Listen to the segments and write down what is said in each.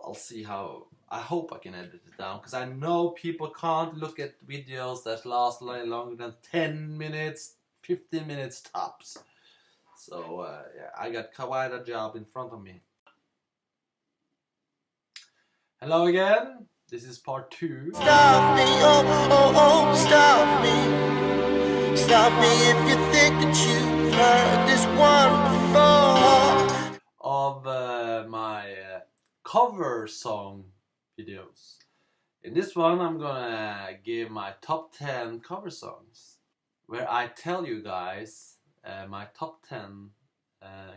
I'll see how. I hope I can edit it down, because I know people can't look at videos that last longer than 10 minutes, 15 minutes tops. So yeah, I got quite a job in front of me. Hello again. This is part 2. Stop me, oh, oh, oh, stop me. Stop me if you think that you've heard this one before. Of my cover song videos. In this one I'm gonna give my top 10 cover songs, where I tell you guys my top 10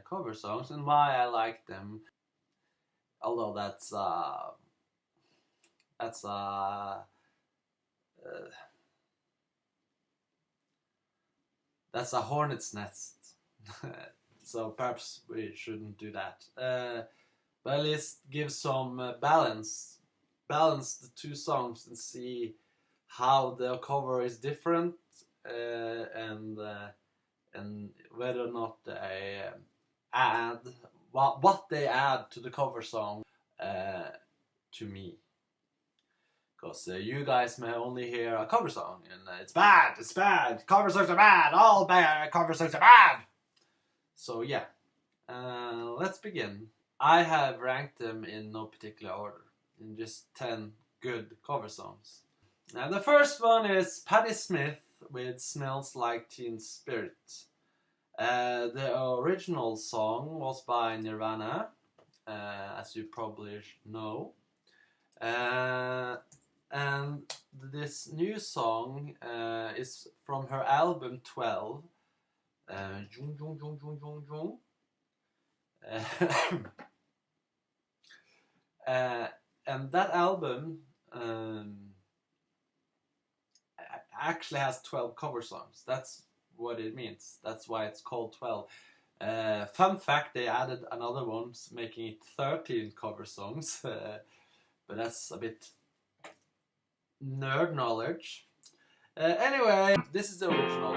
cover songs and why I like them. Although that's a hornet's nest. So perhaps we shouldn't do that. But at least give some balance the two songs and see how the cover is different, and whether or not they add what they add to the cover song to me. Because you guys may only hear a cover song and it's bad, cover songs are bad, all bad cover songs are bad. So yeah, let's begin. I have ranked them in no particular order, in just 10 good cover songs. Now the first one is Patti Smith with Smells Like Teen Spirit. The original song was by Nirvana, as you probably know. And this new song is from her album 12. And that album actually has 12 cover songs. That's what it means. That's why it's called 12. Fun fact, they added another one, making it 13 cover songs. But that's a bit nerd knowledge. Anyway, this is the original.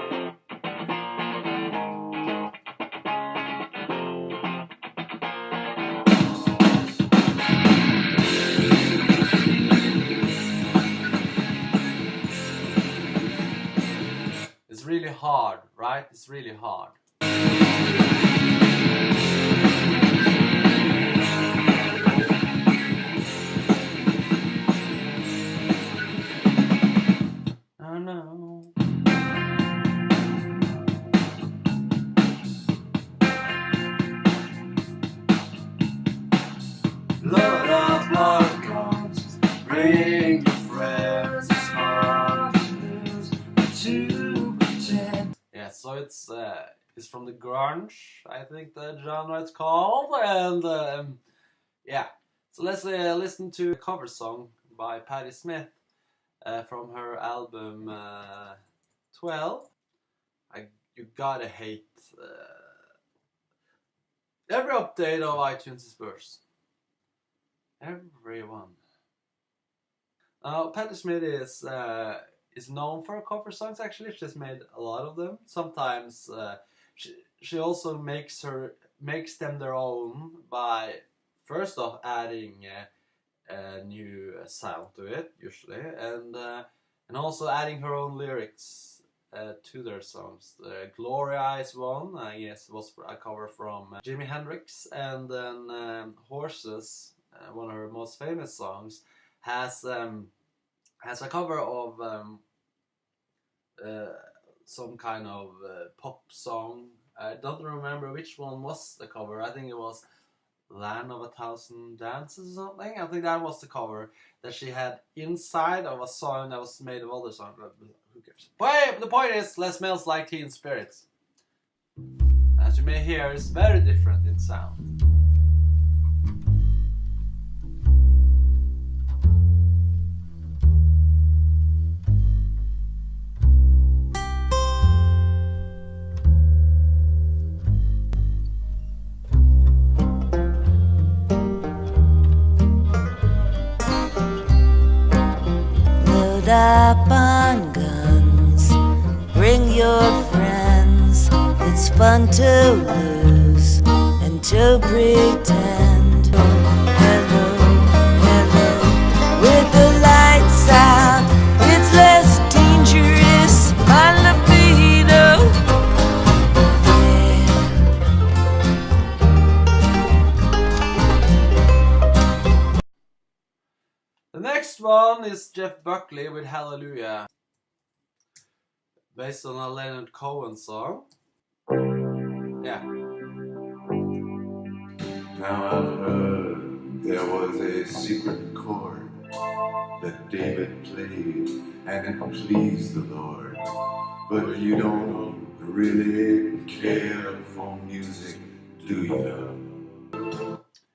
It's really hard, right? It's really hard. I know. Load up podcasts, bring your friends, it's hard to pretend. Yeah, so it's from the grunge, I think the genre it's called, and yeah. So let's listen to a cover song by Patti Smith. From her album 12. You gotta hate every update of iTunes is worse. Everyone. Now Patti Smith is known for her cover songs. Actually, she's made a lot of them. Sometimes she also makes them their own by first off adding a new sound to it, usually, and also adding her own lyrics to their songs. Gloria is one, I guess, was a cover from Jimi Hendrix, and then Horses, one of her most famous songs, has a cover of some kind of pop song. I don't remember which one was the cover. I think it was Land of a Thousand Dances or something. I think that was the cover that she had inside of a song that was made of other songs. Who cares? But the point is, "Let Smells Like Teen Spirits." As you may hear, it's very different in sound. Up on guns, bring your friends. It's fun to lose and to pretend. Hello, next one is Jeff Buckley with Hallelujah, based on a Leonard Cohen song. Yeah. Now I've heard there was a secret chord that David played and it pleased the Lord. But you don't really care for music, do you?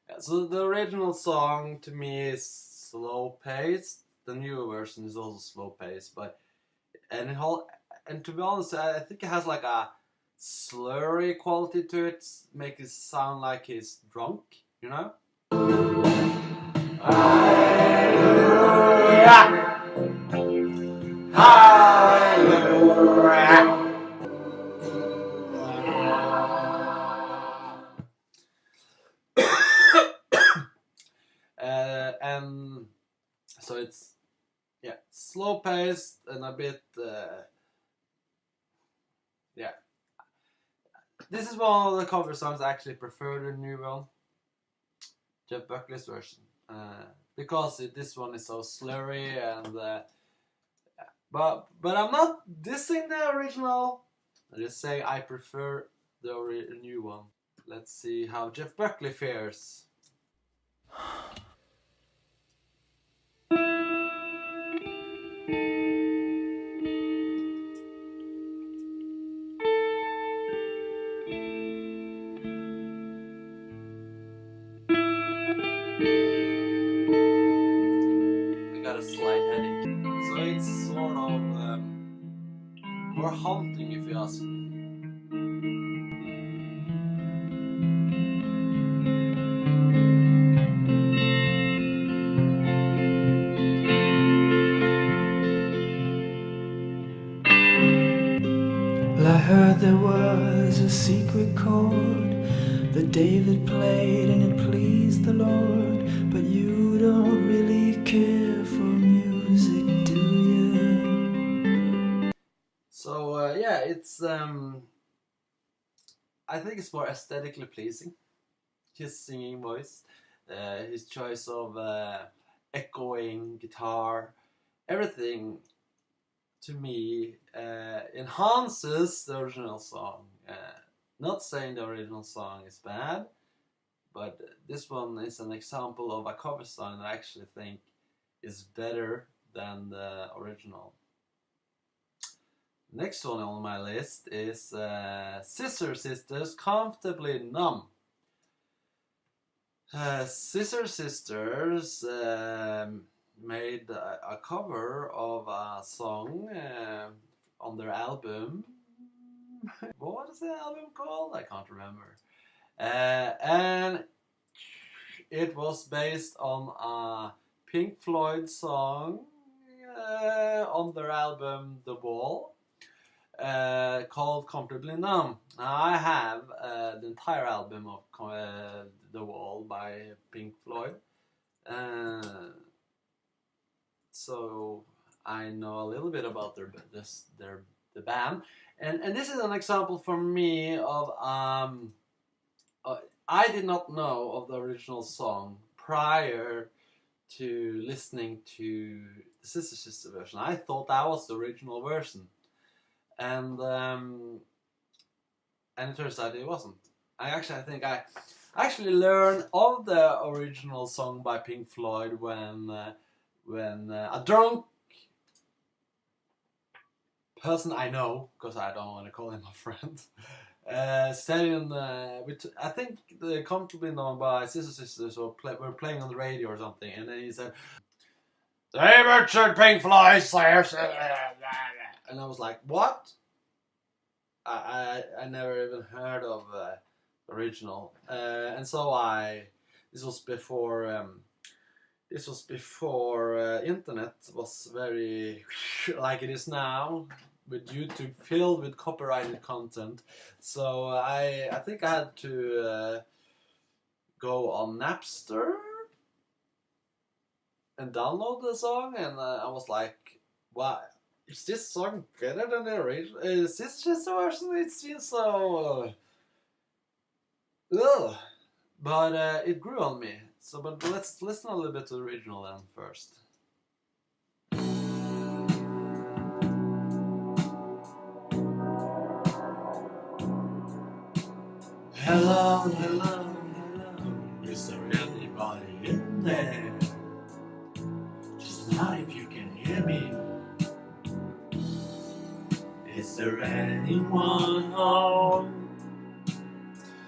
Yeah, so the original song to me is slow paced. The newer version is also slow paced, and to be honest, I think it has like a slurry quality to it, make it sound like he's drunk, you know? And so it's slow paced and a bit this is one of the cover songs I actually prefer the new one, Jeff Buckley's version, because this one is so slurry and but I'm not dissing the original. I'm just saying I prefer the new one. Let's see how Jeff Buckley fares. A slight headache, so it's sort of more haunting, if you ask me. Well, I heard there was a secret chord that David played and it pleased the Lord, but you don't really care for music, do you? So it's I think it's more aesthetically pleasing. His singing voice, his choice of echoing guitar, everything to me enhances the original song. Not saying the original song is bad, but this one is an example of a cover song that I actually think is better than the original. Next one on my list is SCISSOR Sisters, Comfortably Numb. SCISSOR Sisters made a cover of a song on their album. What is the album called? I can't remember. And it was based on a Pink Floyd song on their album The Wall, called Comfortably Numb. Now, I have the entire album of The Wall by Pink Floyd, so I know a little bit about the band, and this is an example for me of I did not know of the original song prior to listening to the SCISSOR Sisters version. I thought that was the original version, and it turns out it wasn't. I think I actually learned of the original song by Pink Floyd when a drunk person I know, because I don't want to call him a friend, said I think the Comfortably Numb by SCISSOR Sisters were playing on the radio or something, and then he said, "Hey Richard, Pink Floyd Slayer," and I was like, what? I never even heard of the original, and so this was before internet was very like it is now, with YouTube filled with copyrighted content. So I think I had to go on Napster and download the song, and I was like, wow, is this song better than the original? Is this just a version? It seems so but it grew on me. So, but let's listen a little bit to the original then first. Hello, hello, hello. Is there anybody in there? Just not if you can hear me. Is there anyone home?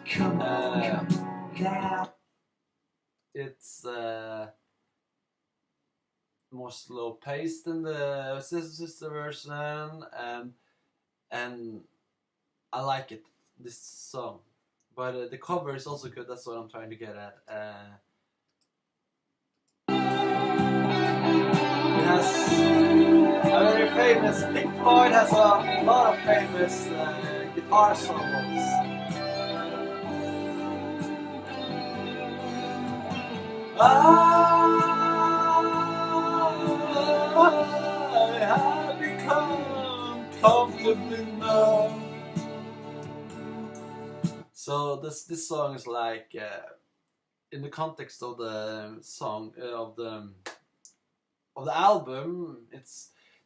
Come on, come. It's more slow paced than the SCISSOR version, and I like it, this song. But the cover is also good. That's what I'm trying to get at. It has a very famous. Pink Floyd has a lot of famous guitar solos. I have become comfortably numb. So this song is like in the context of the song of the album.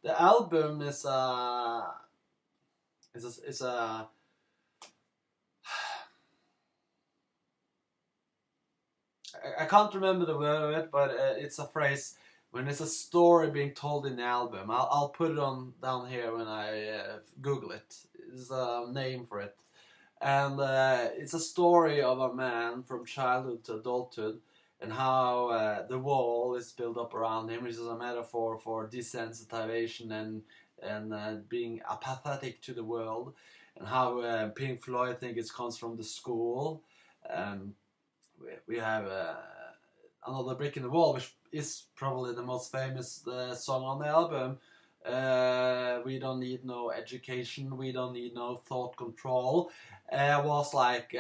The album is a I can't remember the word of it, but it's a phrase when it's a story being told in the album. I'll put it on down here when I Google it. It's a name for it, and it's a story of a man from childhood to adulthood, and how the wall is built up around him, which is a metaphor for desensitization and being apathetic to the world, and how Pink Floyd think it comes from the school. We have Another Brick in the Wall, which is probably the most famous song on the album. We don't need no education, we don't need no thought control. Was like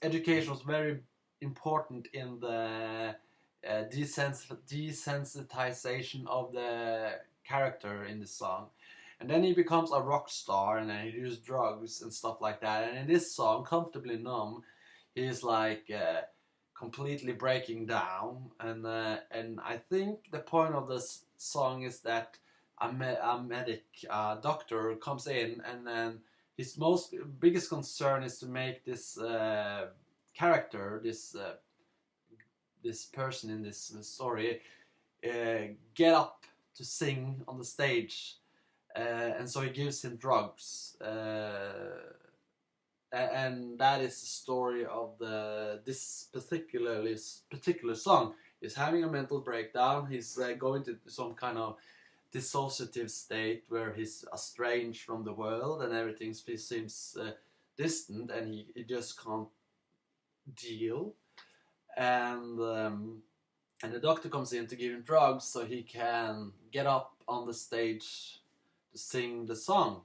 education was very important in the desensitization of the character in the song. And then he becomes a rock star, and then he uses drugs and stuff like that. And in this song, Comfortably Numb, he's like completely breaking down, and I think the point of this song is that a doctor comes in, and then his biggest concern is to make this character, this person in this story, get up to sing on the stage, and so he gives him drugs. And that is the story of this particular song. He's having a mental breakdown. He's going to some kind of dissociative state where he's estranged from the world, and everything seems distant, and he just can't deal. And the doctor comes in to give him drugs so he can get up on the stage to sing the song.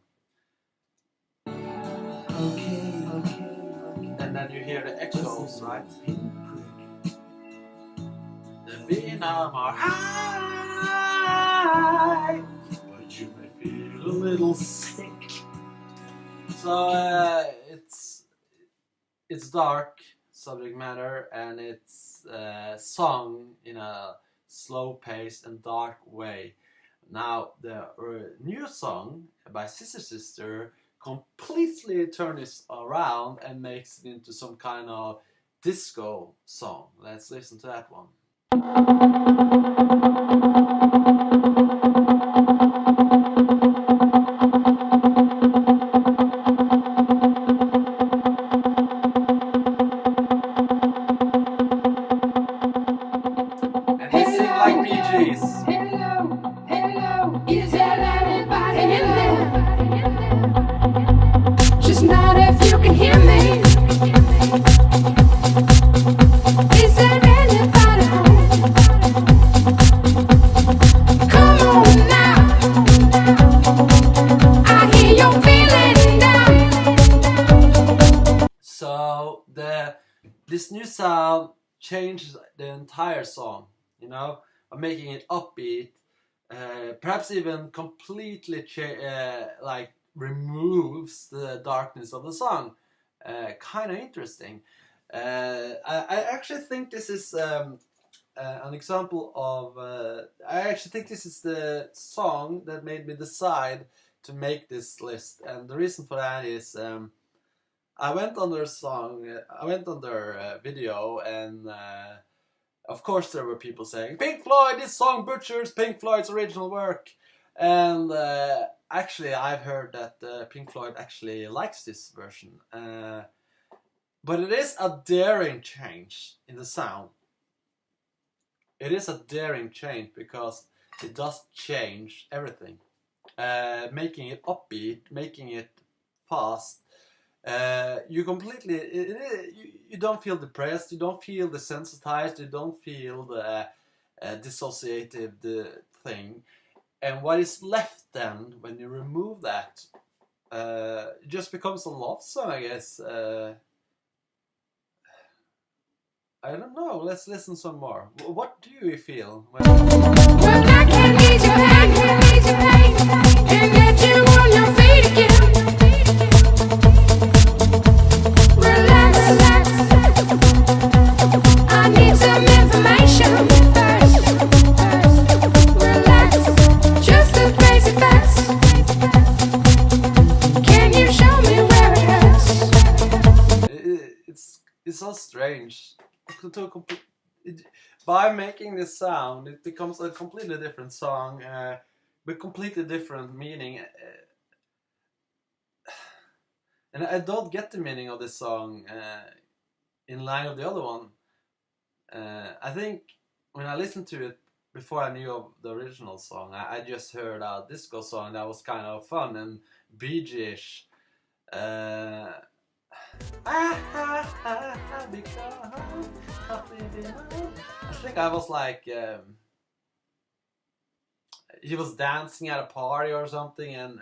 And then you hear the echoes, right? The being are high, but you may feel a little sick. So it's dark subject matter, and it's sung in a slow-paced and dark way. Now the new song by SCISSOR completely turns around and makes it into some kind of disco song. Let's listen to that one. And they sing like Bee Gees. Hello, hello, is there anybody in there? Just not if you can hear me. Is there anybody home? Come on now, I hear you're feeling down. So this new sound changes the entire song, you know, by making it upbeat, perhaps even completely like removes the darkness of the song. Kind of interesting. I actually think this is an example of. I actually think this is the song that made me decide to make this list, and the reason for that is I went on their song, I went on their video, and of course there were people saying, Pink Floyd, this song butchers Pink Floyd's original work. And actually I've heard that Pink Floyd actually likes this version. But it is a daring change in the sound. It is a daring change because it does change everything. Making it upbeat, making it fast. You completely, you don't feel depressed, you don't feel desensitized, you don't feel the dissociative thing. And what is left then, when you remove that, it just becomes a love song, I guess. I don't know, let's listen some more. What do you feel? Well, I can't need your hand, can't need your pain, and get you on your feet again. Relax, relax. I need some information first. Relax, just the basic facts. Can you show me where it hurts? It's so strange. By making this sound, it becomes a completely different song with completely different meaning. And I don't get the meaning of this song in line of the other one. I think when I listened to it before I knew of the original song, I just heard a disco song that was kind of fun and Bee Gees-ish. I think I was like, he was dancing at a party or something, and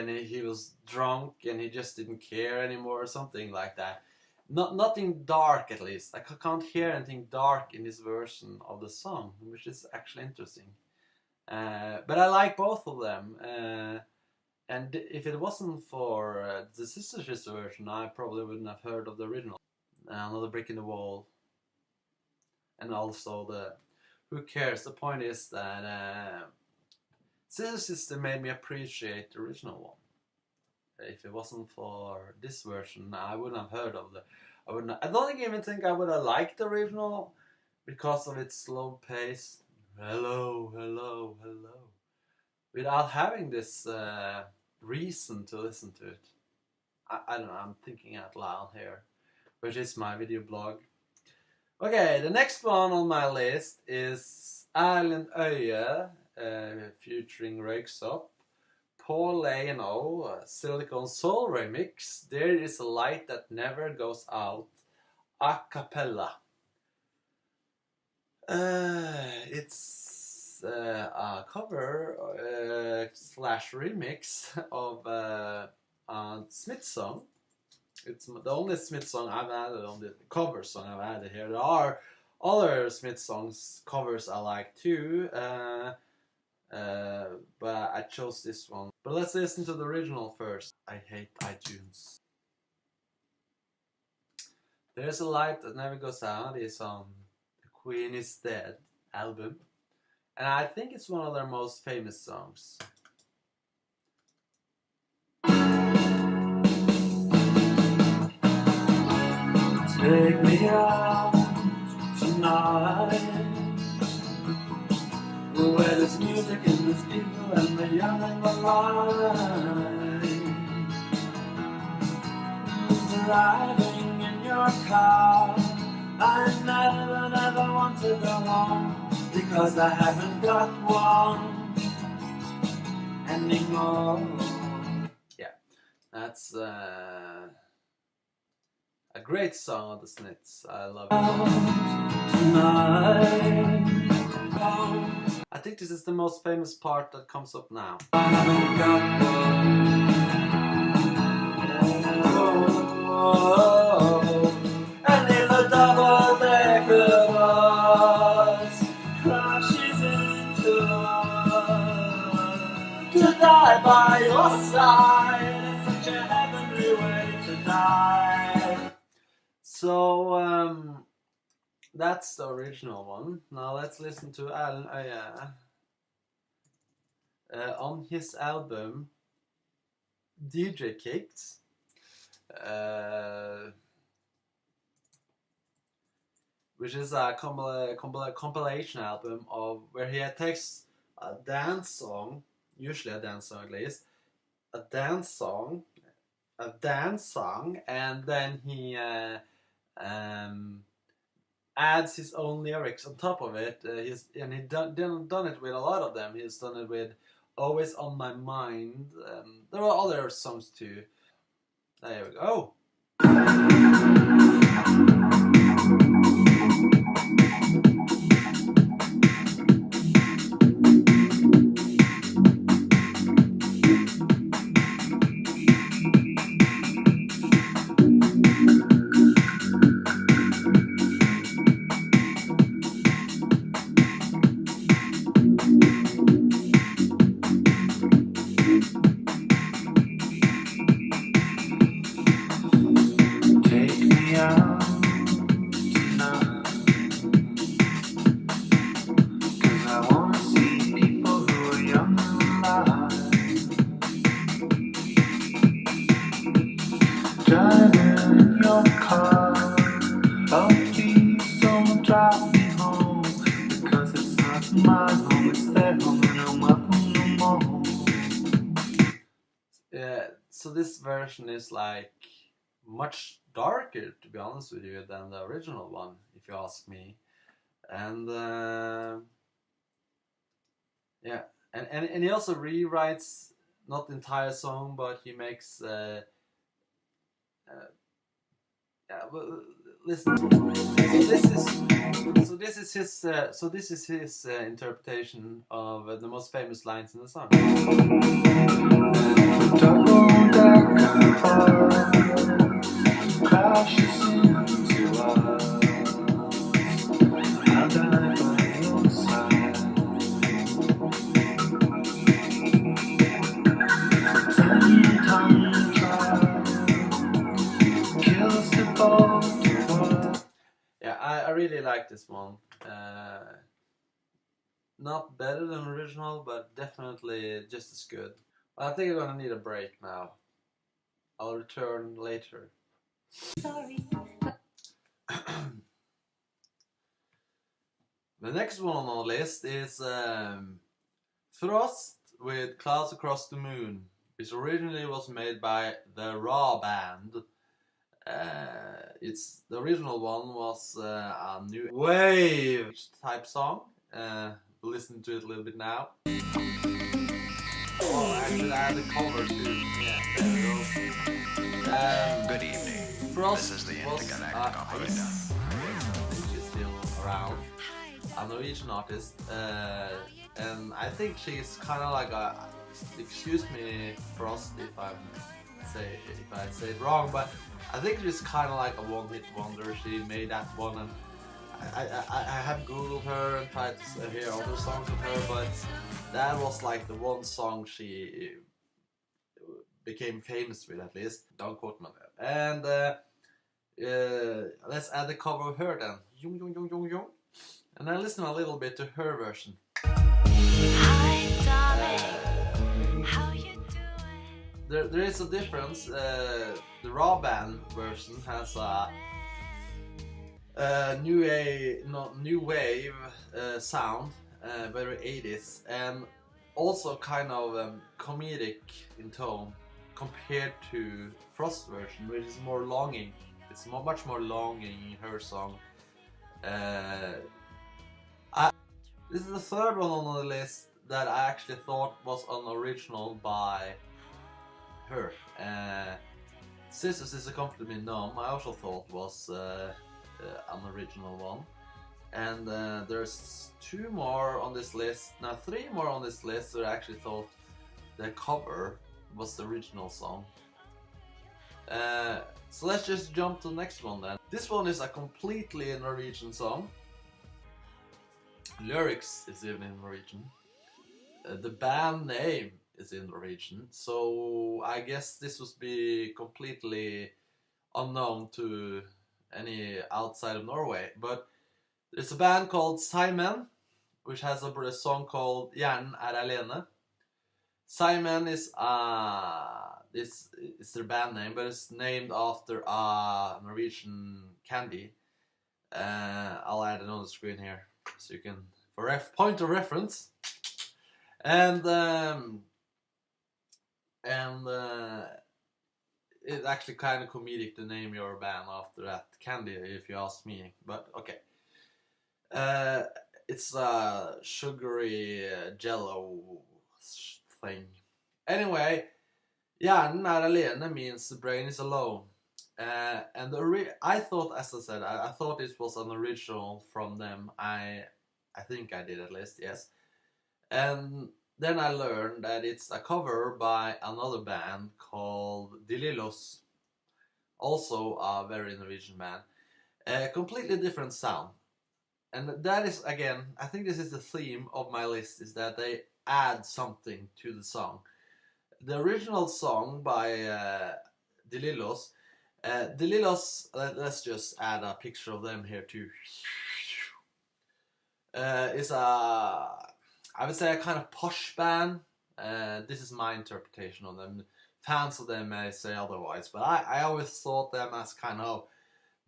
he was drunk and he just didn't care anymore or something like that. Nothing dark, at least. I can't hear anything dark in this version of the song, which is actually interesting. But I like both of them. And if it wasn't for the SCISSOR version, I probably wouldn't have heard of the original. Another Brick in the Wall. And also the Who Cares? The point is that SCISSOR made me appreciate the original one. If it wasn't for this version, I wouldn't have heard of the... I don't even think I would have liked the original because of its slow pace. Hello, hello, hello. Without having this reason to listen to it. I don't know, I'm thinking out loud here, which is my video blog. Okay, the next one on my list is Erlend Øye featuring Røyksopp, Paul Lano, Silicon Soul remix, There Is a Light That Never Goes Out, a cappella. It's a cover slash remix of a Smith song. It's the only Smith song I've added on the cover song I've added here. There are other Smith songs covers I like too, but I chose this one. But let's listen to the original first. I hate iTunes. There's a Light That Never Goes Out is on The Queen Is Dead album, and I think it's one of their most famous songs. Take me out tonight, where there's music and there's people and the young and the light. Driving in your car, I never want to go home because I haven't got one anymore. Yeah, that's a great song of the Smiths. I love it. Tonight, I think this is the most famous part that comes up now. I haven't got one. And if a double-decker bus crashes into us, to die by your side is such a heavenly way to die. So, that's the original one. Now let's listen to Erlend Øye on his album DJ Kicks. which is a compilation album of where he takes a dance song, usually a dance song at least, a dance song, and then he adds his own lyrics on top of it. He's done it with a lot of them. He's done it with "Always on My Mind." There are other songs too. There we go. So this version is like much darker, to be honest with you, than the original one, if you ask me. And yeah, and he also rewrites not the entire song, but he makes yeah. Well, listen. So this is his interpretation of the most famous lines in the song. Crashes into us. I'll die by your side. Tiny trial kills the both of us. Yeah, I really like this one. Not better than original, but definitely just as good. I think I'm gonna need a break now. I'll return later. Sorry. The next one on the list is Frost with Clouds Across the Moon, which originally was made by the Raw Band. The original one was a new wave type song. We'll listen to it a little bit now. Oh, actually I had the cover too. Yeah, there we go. Good evening. Frost This is the was intergalactic operator. I think she's still around. A Norwegian artist, and I think she's kind of like a. Excuse me, Frost, if I say it wrong, but I think she's kind of like a one-hit wonder. She made that one, and I have googled her and tried to hear other songs of her, but that was like the one song she became famous with, at least. Don't quote me on that. And let's add the cover of her then. Yung, yung, yung, yung, yung. And then listen a little bit to her version. Hi, darling. How you doing? There is a difference. The Raw Band version has a new wave sound, very 80s, and also kind of comedic in tone compared to Frost version, which is more longing. It's much more longing in her song. This is the third one on the list that I actually thought was an original by her. SCISSOR Comforted Me Numb I also thought was an original one. And there's two more on this list, now three more on this list that I actually thought the cover was the original song. So let's just jump to the next one then. This one is a completely Norwegian song. Lyrics is even in Norwegian. The band name is in Norwegian, so I guess this would be completely unknown to any outside of Norway. But there's a band called Seigmenn, which has a song called Hjernen er alene. Seigmenn is a this is their band name, but it's named after a Norwegian candy. I'll add it on the screen here so you can, for point of reference. And it's actually kind of comedic to name your band after that candy, if you ask me. But okay, it's a sugary jello thing. Anyway, yeah, den er alene means the brain is alone. And I thought, as I said, I thought it was an original from them. I think I did, at least, yes. And then I learned that it's a cover by another band called De Lillos, also a very Norwegian band. A completely different sound. And that is, again, I think this is the theme of my list, is that they add something to the song. The original song by De Lillos, let's just add a picture of them here too. Is I would say a kind of posh band. This is my interpretation of them. Fans of them may say otherwise, but I always thought them as kind of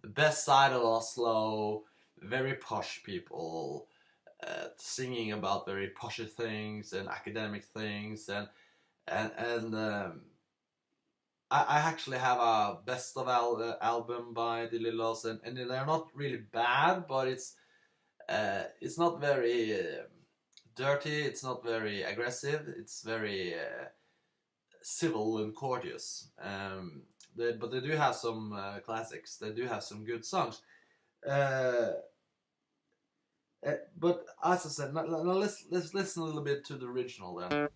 the best side of Oslo, very posh people, singing about very poshy things and academic things, and I actually have a best of album by De Lillos, and they're not really bad, but it's not very dirty, it's not very aggressive, it's very civil and courteous. But they do have some classics, they do have some good songs. But as I said, now let's listen a little bit to the original then.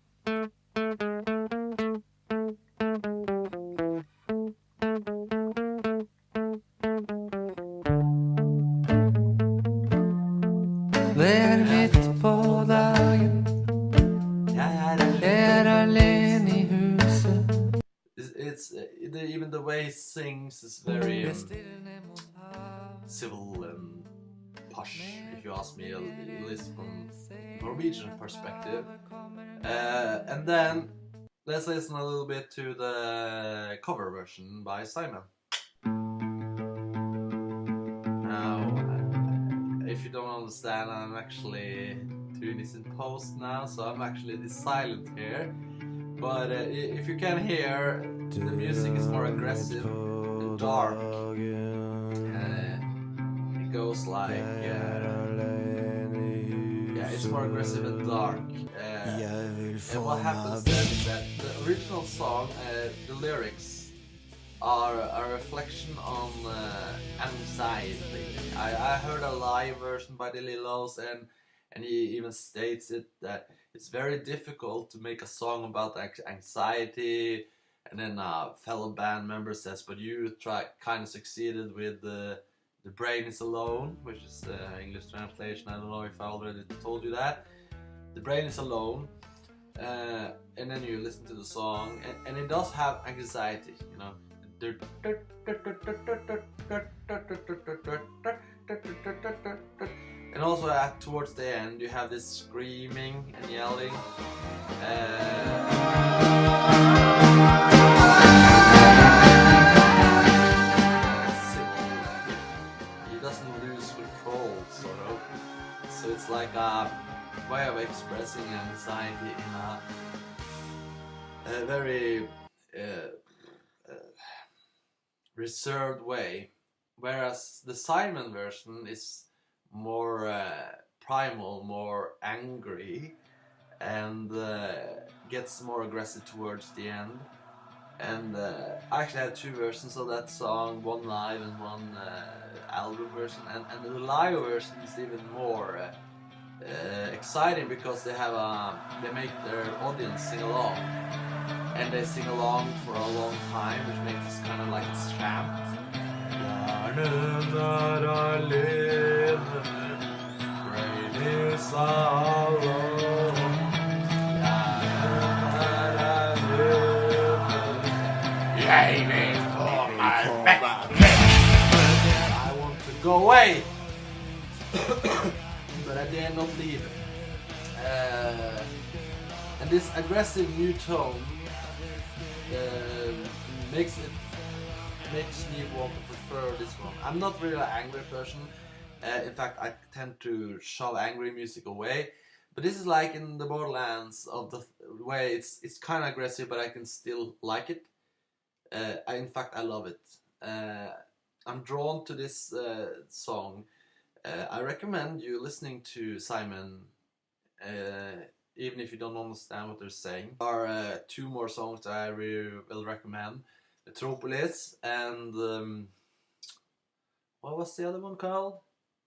Even the way he sings is very civil and posh, if you ask me, at least from Norwegian perspective. And then let's listen a little bit to the cover version by Seigmenn. Now, if you don't understand, I'm actually doing this in post now, so I'm actually silent here. But if you can hear, the music is more aggressive and dark. It goes like, yeah, it's more aggressive and dark. And what happens then is that the original song, the lyrics are a reflection on anxiety. I heard a live version by De Lillos, and he even states it that it's very difficult to make a song about anxiety. And then a fellow band member says, but you kind of succeeded with the brain is alone, which is the English translation. I don't know if I already told you that. The brain is alone. And then you listen to the song, and it does have anxiety, you know. And also towards the end you have this screaming and yelling. He doesn't lose control, sort of. So it's like a way of expressing anxiety in a very reserved way. Whereas the Seigmenn version is more primal, more angry, and gets more aggressive towards the end. And I actually had two versions of that song, one live and one album version, and the live version is even more exciting because they make their audience sing along, and they sing along for a long time, which makes it kind of like it's chant. I want to go away, but I dare not leave. And this aggressive new tone makes me want to prefer this one. I'm not really an angry person. In fact, I tend to shove angry music away. But this is like in the Borderlands of the way it's kind of aggressive, but I can still like it. In fact, I love it. I'm drawn to this song. I recommend you listening to Seigmenn, even if you don't understand what they're saying. There are two more songs that I really will recommend. Metropolis and what was the other one called?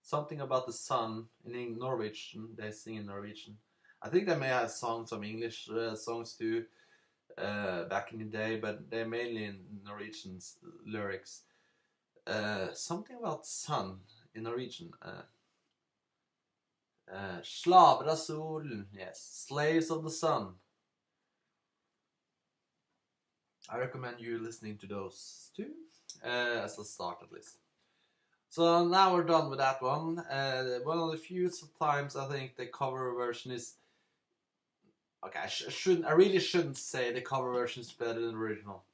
Something about the sun in Norwegian. They sing in Norwegian. I think they may have sung some English songs too back in the day, but they're mainly in Norwegian lyrics. Something about sun in Norwegian. Slaver av solen, yes, slaves of the sun. I recommend you listening to those two as a start at least. So now we're done with that one. One of the few times I think the cover version is okay. I really shouldn't say the cover version is better than the original,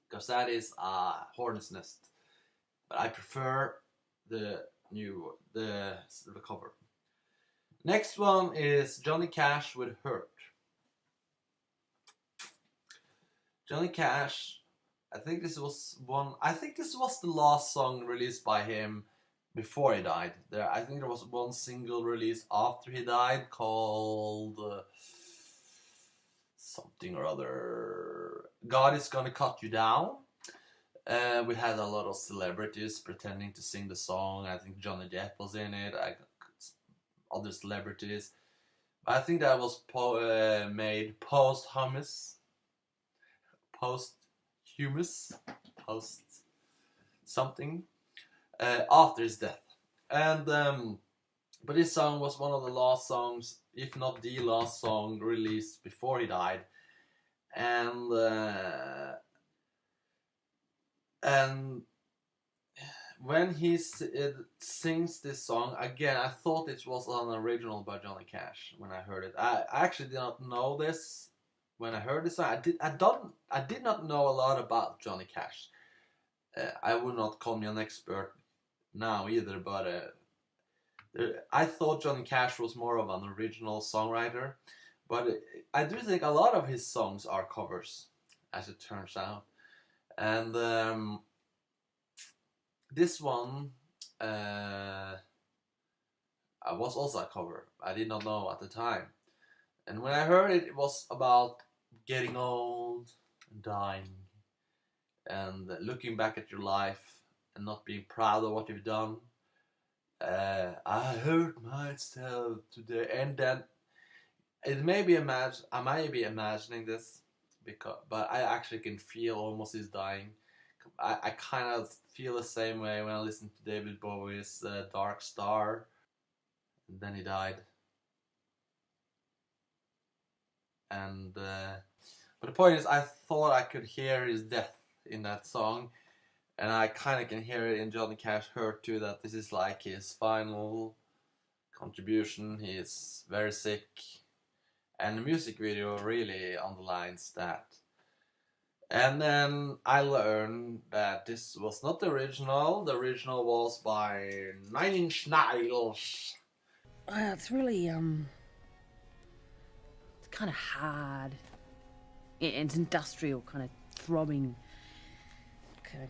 because that is a hornet's nest. But I prefer the cover. Next one is Johnny Cash with Hurt. Johnny Cash, I think this was the last song released by him before he died. I think there was one single release after he died called something or other. God Is Gonna Cut You Down. We had a lot of celebrities pretending to sing the song. I think Johnny Depp was in it. Other celebrities. I think that was made posthumous, post something after his death. And but this song was one of the last songs, if not the last song released before he died. And when he sings this song again, I thought it was an original by Johnny Cash when I heard it. I actually did not know this when I heard this song. I did not know a lot about Johnny Cash. I would not call me an expert now either, but I thought Johnny Cash was more of an original songwriter. But I do think a lot of his songs are covers, as it turns out. And this one was also a cover. I did not know at the time. And when I heard it, it was about getting old and dying and looking back at your life and not being proud of what you've done. I hurt myself today. And then it may be I might be imagining this, but I actually can feel almost he's dying. I kind of feel the same way when I listen to David Bowie's Dark Star. And then he died. And but the point is, I thought I could hear his death in that song, and I kind of can hear it in Johnny Cash Hurt too, that this is like his final contribution. He is very sick, and the music video really underlines that. And then I learned that this was not the original. The original was by 9 Inch Nails. It's really it's kind of hard. It's industrial, kind of throbbing. Okay.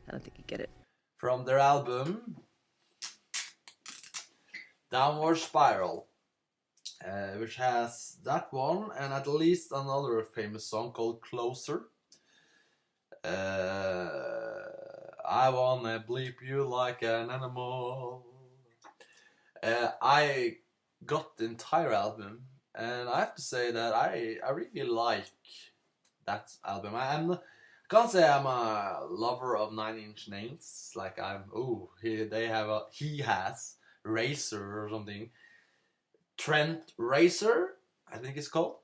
I don't think you get it. From their album Downward Spiral, which has that one and at least another famous song called Closer. I wanna bleep you like an animal. I got the entire album, and I have to say that I really like that album. I can't say I'm a lover of 9 Inch Nails. Like he has Razor or something. Trent Razor, I think it's called.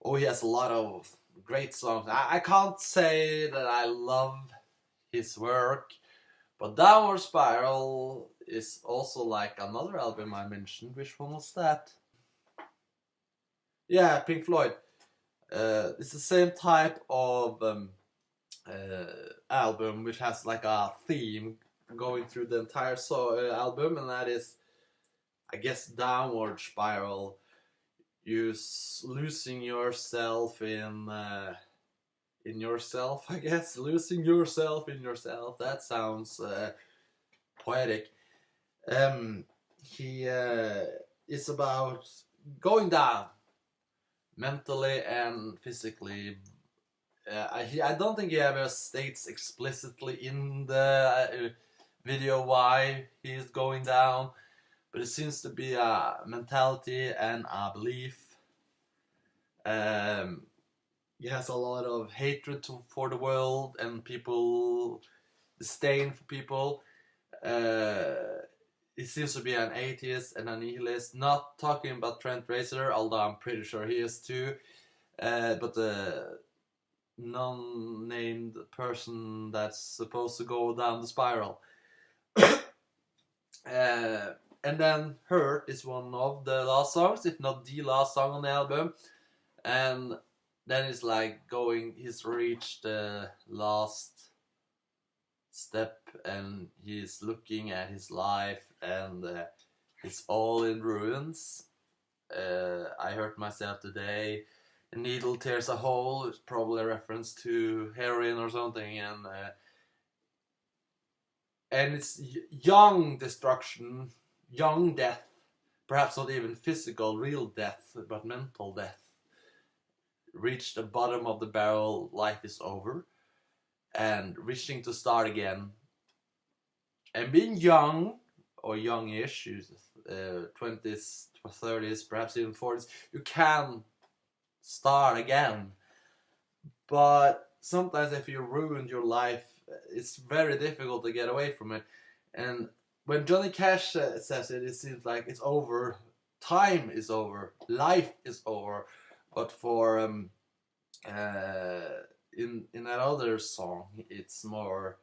Oh, he has a lot of great songs. I can't say that I love his work, but Downward Spiral is also like another album I mentioned. Which one was that? Yeah, Pink Floyd. It's the same type of album, which has like a theme going through the entire album, and that is, I guess, downward spiral. You losing yourself in yourself, I guess. Losing yourself in yourself. That sounds poetic. He is about going down mentally and physically. I don't think he ever states explicitly in the video why he's going down, but it seems to be a mentality and a belief. He has a lot of hatred for the world and people, disdain for people. He seems to be an atheist and a nihilist. Not talking about Trent Reznor, although I'm pretty sure he is too. But the non-named person that's supposed to go down the spiral. And then Hurt is one of the last songs, if not the last song on the album. And then it's like he's reached the last step and he's looking at his life and it's all in ruins. I hurt myself today. A needle tears a hole. It's probably a reference to heroin or something, and it's young destruction, young death, perhaps not even physical, real death, but mental death. Reach the bottom of the barrel, life is over, and wishing to start again. And being young, or youngish, 20s, 30s, perhaps even 40s, you can start again. But sometimes if you ruined your life, it's very difficult to get away from it. And when Johnny Cash says it, it seems like it's over, time is over, life is over. But for in that other song, it's more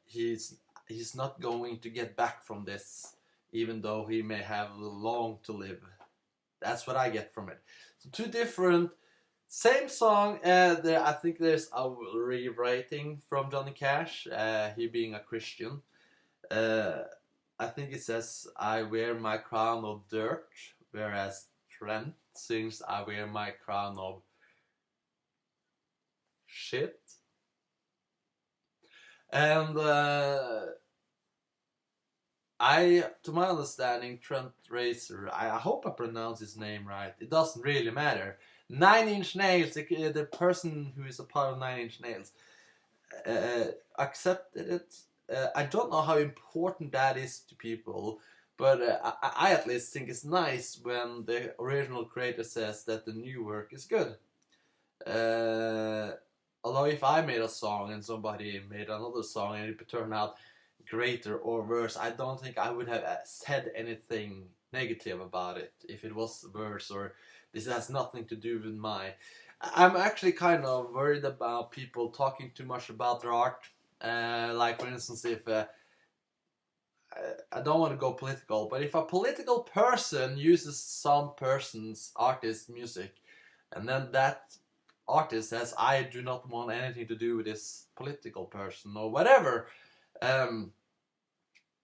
he's not going to get back from this, even though he may have long to live. That's what I get from it. So two different, same song. I think there's a rewriting from Johnny Cash. He being a Christian. I think it says, "I wear my crown of dirt," whereas Trent sings, "I wear my crown of shit." And to my understanding, Trent Reznor, I hope I pronounce his name right. It doesn't really matter. 9 Inch Nails, the person who is a part of 9 Inch Nails, accepted it. I don't know how important that is to people, but I at least think it's nice when the original creator says that the new work is good. Although if I made a song and somebody made another song and it turned out greater or worse, I don't think I would have said anything negative about it if it was worse or this has nothing to do with I'm actually kind of worried about people talking too much about their art. Like for instance, if I don't want to go political, but if a political person uses some person's artist's music and then that artist says, "I do not want anything to do with this political person," or whatever,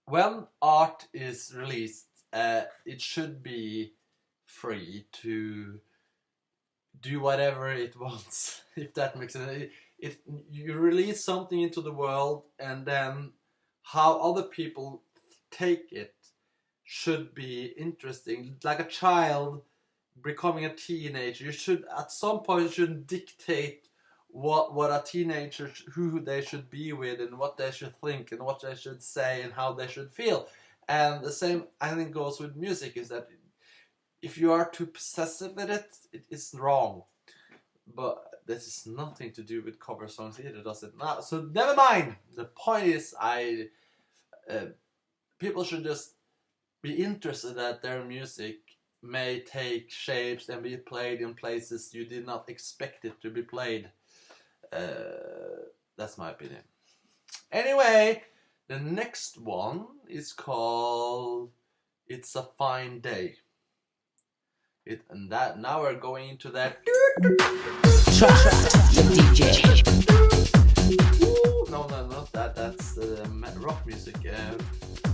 when art is released, it should be free to do whatever it wants, if that makes sense. If you release something into the world and then how other people take it should be interesting. Like a child becoming a teenager, you should, at some point, you shouldn't dictate what a teenager, who they should be with and what they should think and what they should say and how they should feel. And the same, I think, goes with music, is that if you are too possessive with it, it is wrong. But this is nothing to do with cover songs either, does it? No, so never mind. The point is, people should just be interested that their music may take shapes and be played in places you did not expect it to be played. That's my opinion. Anyway, the next one is called "It's a Fine Day." And that now we're going into that. Trust the DJ. Ooh, no, not that. That's rock music.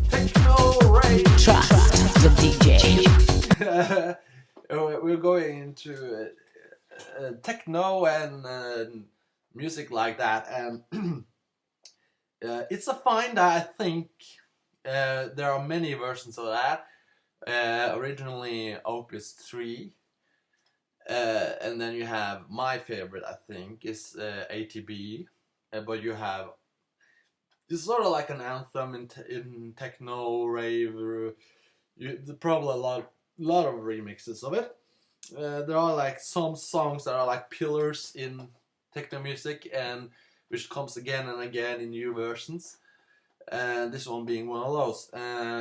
Techno rave. Trust the DJ. We're going into techno and music like that, and it's a find. I think there are many versions of that. Originally Opus 3, and then you have my favorite, I think, is ATB, but you have, it's sort of like an anthem in techno rave. There's probably a lot of remixes of it. There are like some songs that are like pillars in techno music, and which comes again and again in new versions. And this one being one of those.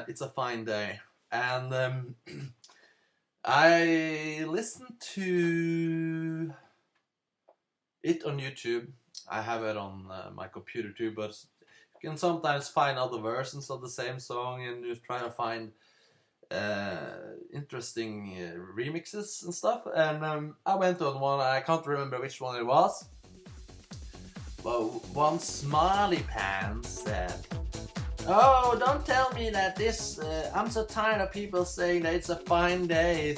It's a fine day. And I listened to it on YouTube. I have it on my computer too, but you can sometimes find other versions of the same song and just try to find interesting remixes and stuff. And I went on one, I can't remember which one it was, but one Smiley Pants said, "Oh, don't tell me that this. I'm so tired of people saying that it's a fine day.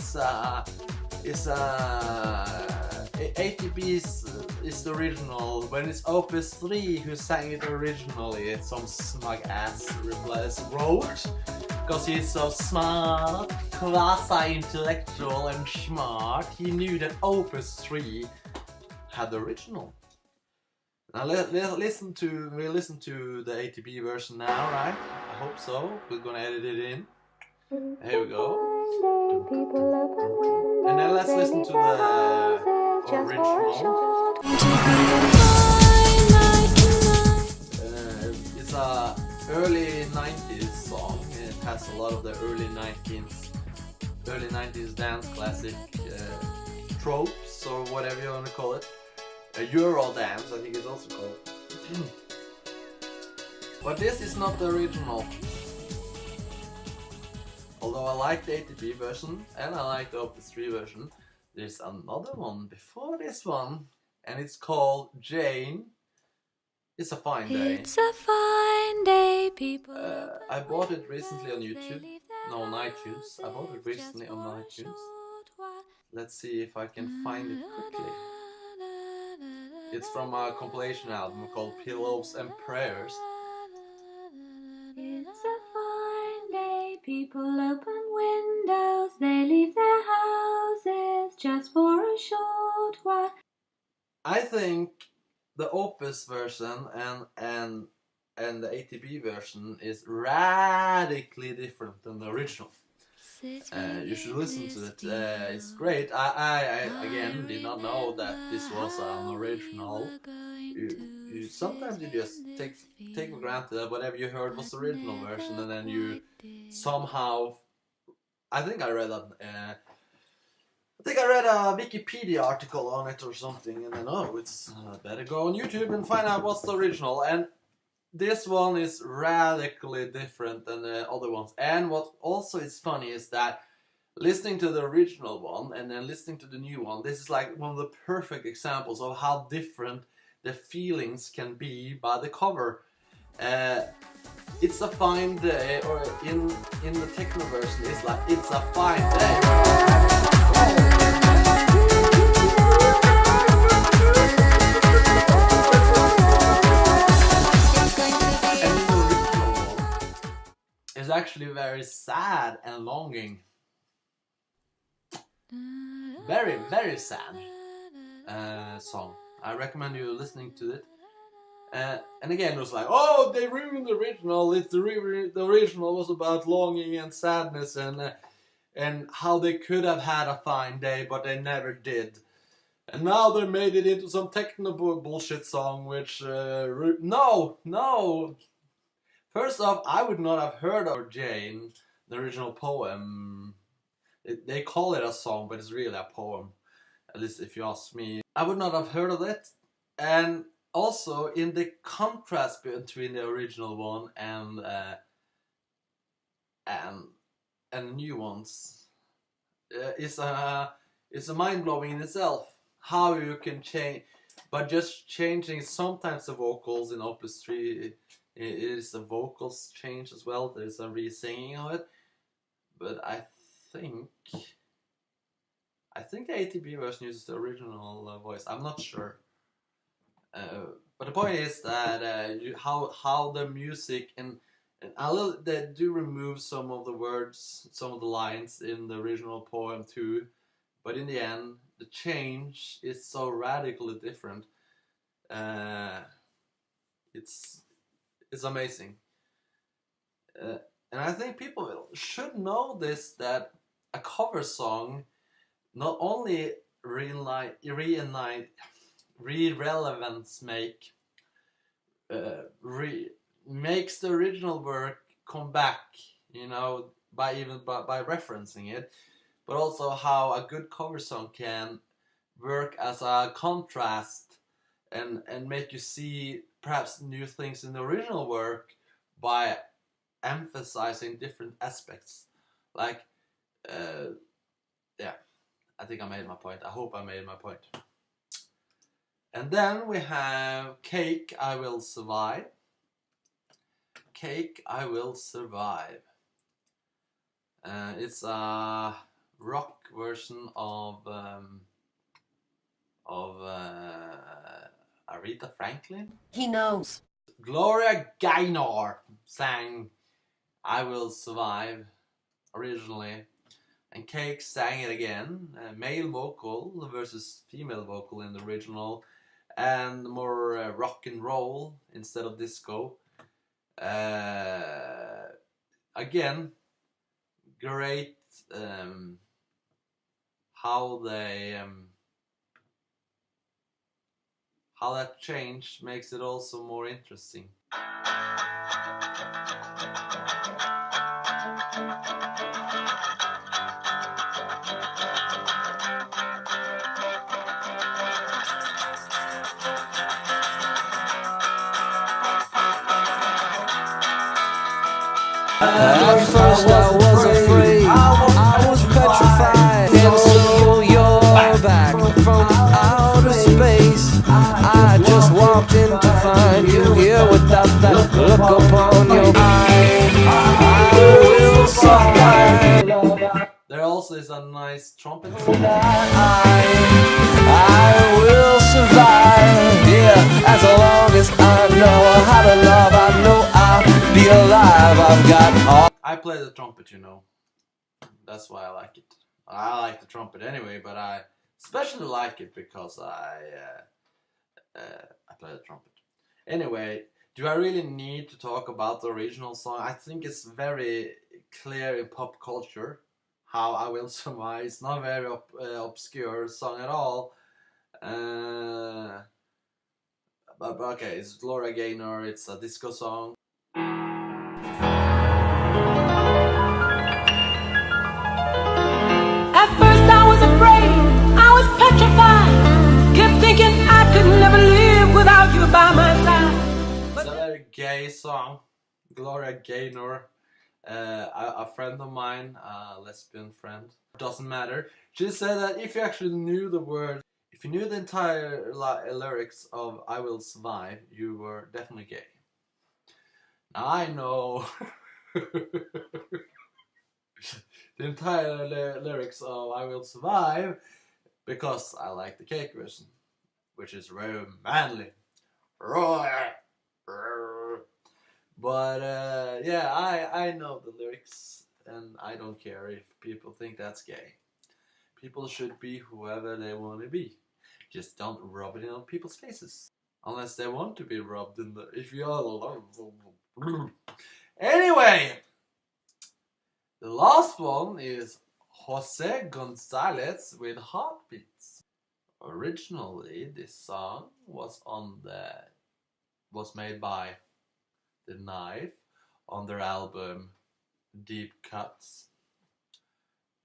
ATB is the original. When it's Opus 3 who sang it originally, it's some smug ass replies wrote, because he's so smart, quasi-intellectual and smart. He knew that Opus 3 had the original." Now we listen to the ATB version now, right? I hope so. We're gonna edit it in. Here we go. And then let's listen to the original. It's a early 90s song. It has a lot of the early 90s dance classic tropes, or whatever you want to call it. Euro dance, I think it's also called. But this is not the original. Although I like the ATB version and I like the Opus 3 version, there's another one before this one, and it's called Jane. It's a fine day. It's a fine day, people. I bought it recently on YouTube. No, on iTunes. I bought it recently on iTunes. Let's see if I can find it quickly. It's from a compilation album called Pillows and Prayers. It's a fine day, people open windows, they leave their houses just for a short while. I think the Opus version and the ATB version is radically different than the original. You should listen to it. It's great. I again did not know that this was an original. You sometimes you just take for granted that whatever you heard was the original version, and then you somehow. I think I read a Wikipedia article on it or something, and then it's better go on YouTube and find out what's the original. And this one is radically different than the other ones. And what also is funny is that listening to the original one and then listening to the new one, this is like one of the perfect examples of how different the feelings can be by the cover. It's a fine day, or in the techno version, it's like it's a fine day. It's actually very sad and longing. Very, very sad song. I recommend you listening to it. And again, it was like, oh, they ruined the original. The original was about longing and sadness and how they could have had a fine day, but they never did. And now they made it into some techno bullshit song, which no. First off, I would not have heard of Jane, the original poem. They call it a song, but it's really a poem. At least if you ask me. I would not have heard of it. And also, in the contrast between the original one and the new ones, is a mind-blowing in itself. How you can change, but just changing sometimes the vocals in Opus 3, it is the vocals change as well. There's a re-singing of it, but I think the ATB version uses the original voice. I'm not sure. But the point is that how the music and they do remove some of the words, some of the lines in the original poem too, but in the end the change is so radically different. It's amazing, and I think people should know this, that a cover song not only re-relevance makes the original work come back, you know, by referencing it, but also how a good cover song can work as a contrast and make you see perhaps new things in the original work by emphasizing different aspects. Like, yeah, I think I made my point. I hope I made my point. And then we have Cake, I Will Survive. Cake, I Will Survive. It's a rock version of Aretha Franklin. He knows. Gloria Gaynor sang I Will Survive originally, and Cake sang it again, male vocal versus female vocal in the original, and more rock and roll instead of disco. Again, great how that change makes it also more interesting. At first I was afraid, I was petrified. And so you're back from outer space. I just walked in to find you here without that look upon your eye. I will survive. There also is a nice trumpet. I will survive, yeah, as long as I know how to love. I know I'll be alive. I've got all. I play the trumpet, you know. That's why I like it. I like the trumpet anyway, but I especially like it because I play the trumpet. Anyway, do I really need to talk about the original song? I think it's very clear in pop culture how I Will Survive. It's not a very obscure song at all. But okay, it's Gloria Gaynor. It's a disco song. At first I was afraid, I was petrified. Kept thinking I could never live without you by my side. It's a very gay song. Gloria Gaynor. A friend of mine, a lesbian friend, doesn't matter. She said that if you actually knew the words, if you knew the entire lyrics of I Will Survive, you were definitely gay. Now I know the entire lyrics of I Will Survive because I like the Cake version, which is very manly. But yeah, I know the lyrics and I don't care if people think that's gay. People should be whoever they want to be. Just don't rub it in on people's faces. Unless they want to be rubbed in the... If you all... Anyway! The last one is Jose Gonzalez with Heartbeats. Originally, this song was made by The Knife on their album Deep Cuts.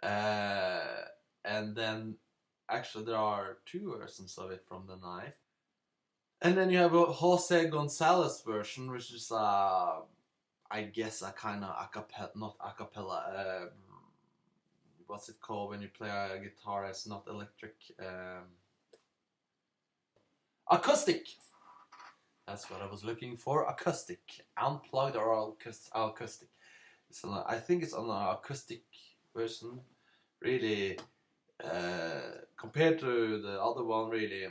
And then actually there are two versions of it from The Knife. And then you have a Jose Gonzalez version, which is I guess a kind of acapella, not acapella, what's it called when you play a guitar as not electric? Acoustic. That's what I was looking for. Acoustic, unplugged or acoustic. I think it's on an acoustic version. Really, compared to the other one, really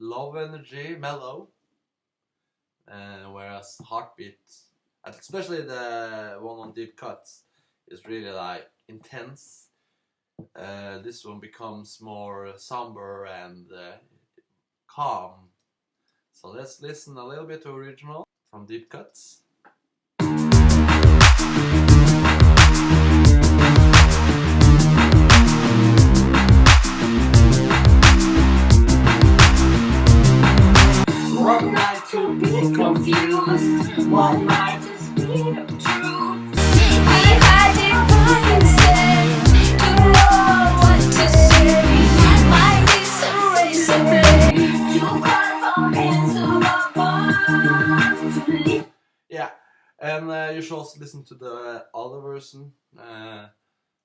low energy, mellow. Whereas Heartbeat, especially the one on Deep Cuts, is really like intense. This one becomes more somber and calm. So let's listen a little bit to original from Deep Cuts. One night to be confused, one night to speak of truth. We had defiance to know what to say. My is a razor blade. You got from into the bar to leave. Yeah, and you should also listen to the other version,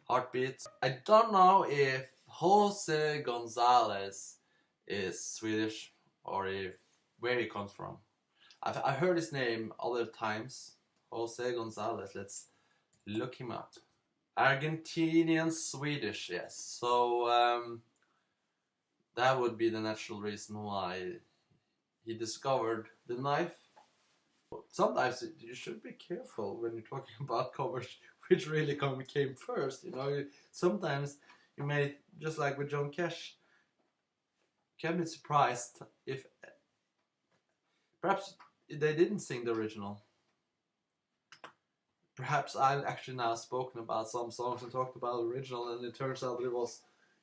Heartbeat. I don't know if Jose Gonzalez is Swedish or where he comes from. I heard his name other times, Jose Gonzalez. Let's look him up. Argentinian Swedish, yes. So that would be the natural reason why he discovered the knife. Sometimes you should be careful when you're talking about covers which really came first. You know, sometimes you may, just like with John Cash, can be surprised if perhaps they didn't sing the original. Perhaps I've actually now spoken about some songs and talked about the original, and it turns out it was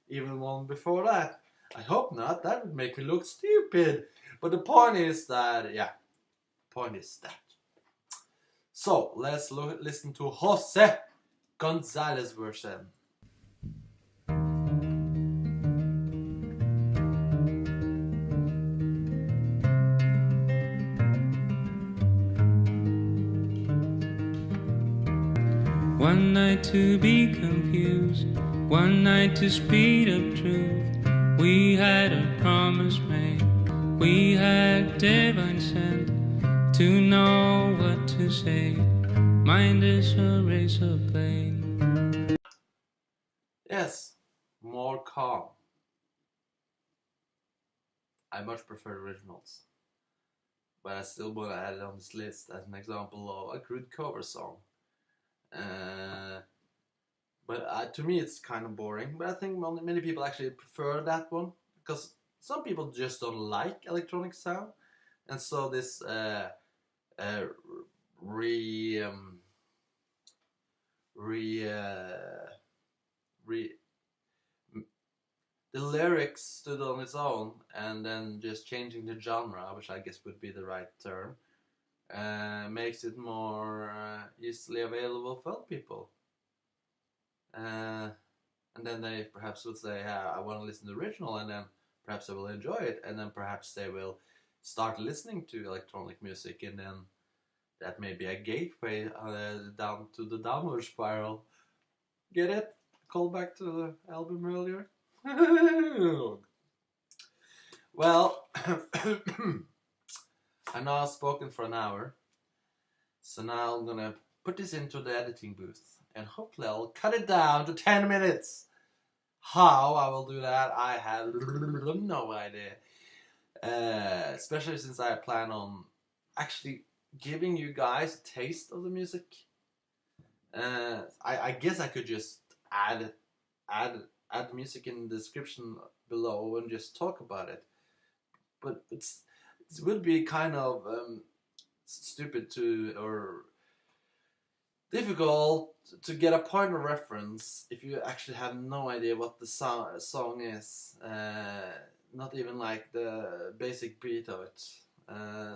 even one before that. I hope not. That would make me look stupid. But the point is that, yeah, point is that. So let's listen to Jose Gonzalez version. One night to be confused, one night to speed up truth. We had a promise made, we had divine sent to know what to say. Mind is a razor blade. Yes, more calm. I much prefer originals, but I still want to add it on this list as an example of a good cover song. But to me it's kind of boring, but I think many people actually prefer that one, because some people just don't like electronic sound, and so this the lyrics stood on its own, and then just changing the genre, which I guess would be the right term, makes it more easily available for people. And then they perhaps would say, I want to listen to the original, and then perhaps I will enjoy it, and then perhaps they will start listening to electronic music, and then that may be a gateway down to the downward spiral. Get it? Call back to the album earlier? Well, I know I've spoken for an hour, so now I'm gonna put this into the editing booth, and hopefully I'll cut it down to 10 minutes. How I will do that, I have no idea. Especially since I plan on actually giving you guys a taste of the music. I guess I could just add music in the description below and just talk about it. But it would be kind of stupid or difficult to get a point of reference if you actually have no idea what the song is, not even like the basic beat of it.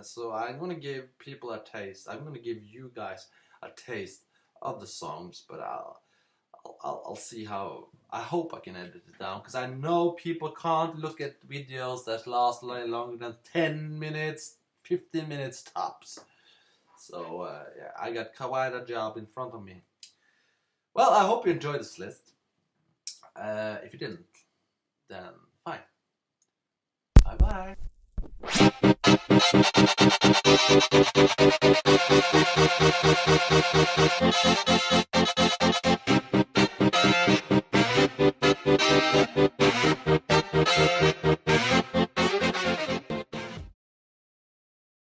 So I'm gonna give people a taste. I'm gonna give you guys a taste of the songs, but I'll see how. I hope I can edit it down, because I know people can't look at videos that last longer than 10 minutes, 15 minutes tops. So yeah, I got quite a job in front of me. Well, I hope you enjoyed this list. If you didn't, then fine. Bye bye.